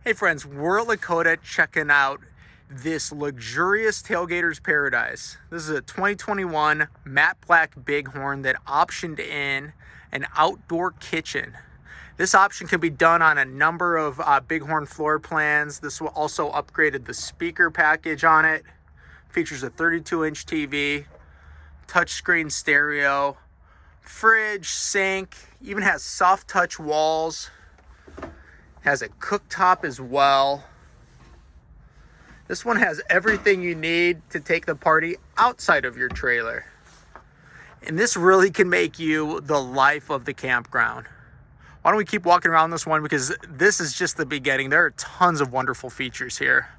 Hey friends, we're at Lakota checking out this luxurious Tailgater's Paradise. This is a 2021 matte black Bighorn that optioned in an outdoor kitchen. This option can be done on a number of Bighorn floor plans. This will also upgraded the speaker package on it. Features a 32-inch TV, touchscreen stereo, fridge, sink, even has soft touch walls. Has a cooktop as well. This one has everything you need to take the party outside of your trailer. And this really can make you the life of the campground. Why don't we keep walking around this one, because this is just the beginning. There are tons of wonderful features here.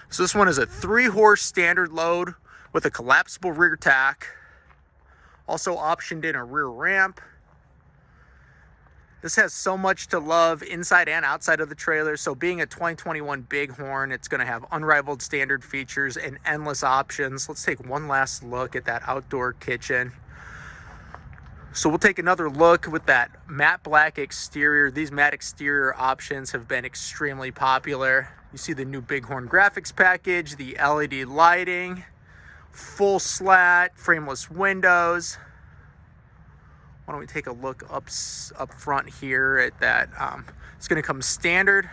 So this one is a 3-horse standard load with a collapsible rear tack. Also optioned in a rear ramp. This has so much to love inside and outside of the trailer. So being a 2021 Bighorn, it's going to have unrivaled standard features and endless options. Let's take one last look at that outdoor kitchen. So we'll take another look with that matte black exterior. These matte exterior options have been extremely popular. You see the new Bighorn graphics package, the LED lighting, full slat, frameless windows. Why don't we take a look up front here at that. It's going to come standard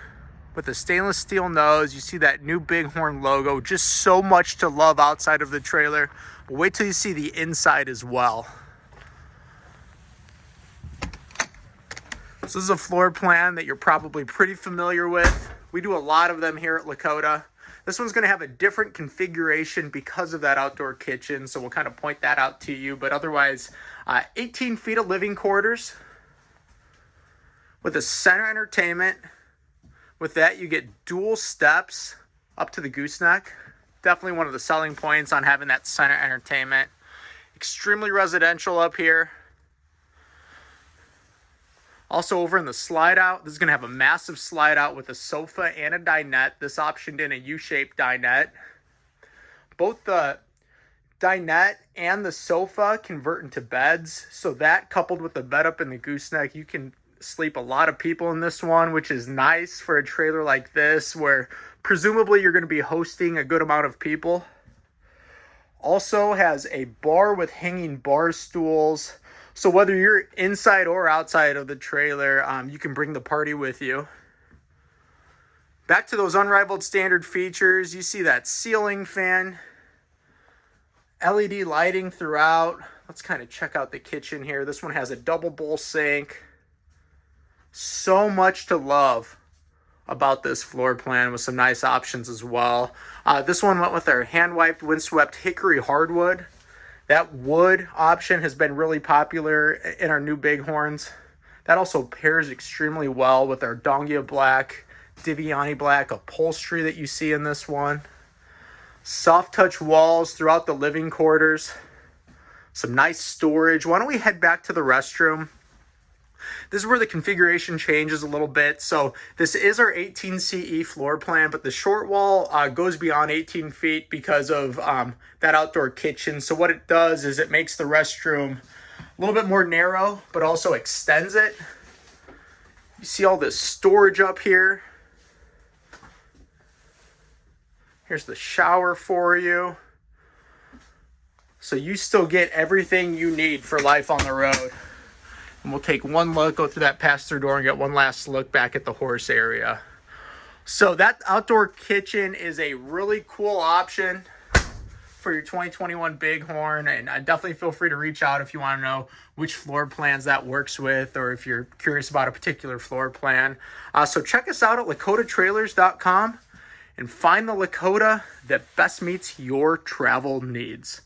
with a stainless steel nose. You see that new Bighorn logo. Just so much to love outside of the trailer. But wait till you see the inside as well. So this is a floor plan that you're probably pretty familiar with. We do a lot of them here at Lakota. This one's going to have a different configuration because of that outdoor kitchen, so we'll kind of point that out to you. But otherwise, 18 feet of living quarters with a center entertainment. With that, you get dual steps up to the gooseneck. Definitely one of the selling points on having that center entertainment. Extremely residential up here. Also over in the slide out, this is going to have a massive slide out with a sofa and a dinette. This optioned in a U-shaped dinette. Both the dinette and the sofa convert into beds. So that coupled with the bed up in the gooseneck, you can sleep a lot of people in this one, which is nice for a trailer like this where presumably you're going to be hosting a good amount of people. Also has a bar with hanging bar stools. So whether you're inside or outside of the trailer, you can bring the party with you. Back to those unrivaled standard features, you see that ceiling fan, LED lighting throughout. Let's kind of check out the kitchen here. This one has a double bowl sink. So much to love about this floor plan with some nice options as well. This one went with our hand-wiped, windswept hickory hardwood. That wood option has been really popular in our new Bighorns. That also pairs extremely well with our Dongia black, Diviani black upholstery that you see in this one. Soft touch walls throughout the living quarters. Some nice storage. Why don't we head back to the restroom? This is where the configuration changes a little bit. So this is our 18 CE floor plan, but the short wall goes beyond 18 feet because of that outdoor kitchen. So what it does is it makes the restroom a little bit more narrow, but also extends it. You see all this storage up here. Here's the shower for you. So you still get everything you need for life on the road. And we'll take one look, go through that pass-through door and get one last look back at the horse area. So that outdoor kitchen is a really cool option for your 2021 Bighorn. And I definitely feel free to reach out if you want to know which floor plans that works with, or if you're curious about a particular floor plan. So check us out at lakotatrailers.com and find the Lakota that best meets your travel needs.